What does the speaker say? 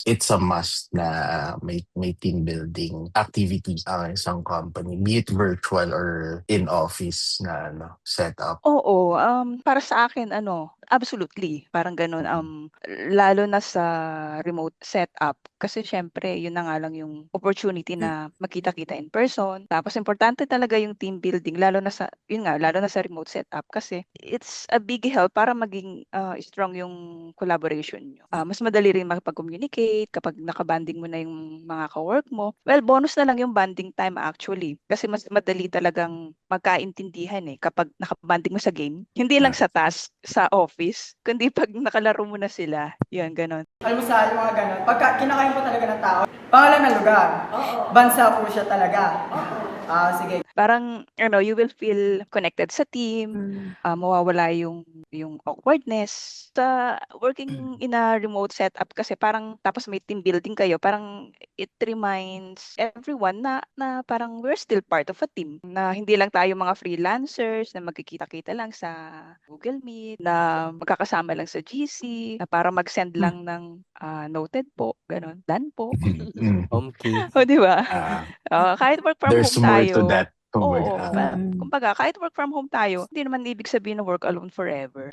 it's a must na may team building activities ang isang company, be it virtual or in office na setup. Oo, para sa akin ano, absolutely, parang gano'n. Lalo na sa remote setup kasi siyempre yun na nga lang yung opportunity na magkita-kita in person. Tapos importante talaga yung team building lalo na sa yun nga, lalo na sa remote setup kasi it's a big help para maging, strong yung collaboration niyo. Mas madali rin makipag-communicate kapag naka-bonding mo na yung mga ka-work mo. Well, bonus na lang yung bonding time actually kasi mas madali talagang magkaintindihan, eh, kapag naka-bonding mo sa game. Hindi lang Ah, sa task, sa office, kundi 'pag nakalaro mo na sila, 'yun gano'n. Almusal, mga ganon. Pagka kinakain po talaga ng tao. Pangalan ng lugar. Bansa po siya talaga. Sige. Parang ano, you will feel connected sa team, mawawala yung awkwardness. Sa working in a remote setup kasi parang tapos may team building kayo, parang it reminds everyone na parang we're still part of a team, na hindi lang tayo mga freelancers na magkikita-kita lang sa Google Meet, na magkakasama lang sa GC, na para mag-send lang ng, noted po, gano'n, done po. mm. Okay. Oh, 'di ba? Ah, Kahit work from there's home more to tayo, that, kumbaga. oo, kumbaga kahit work from home tayo, hindi naman ibig sabihin na work alone forever.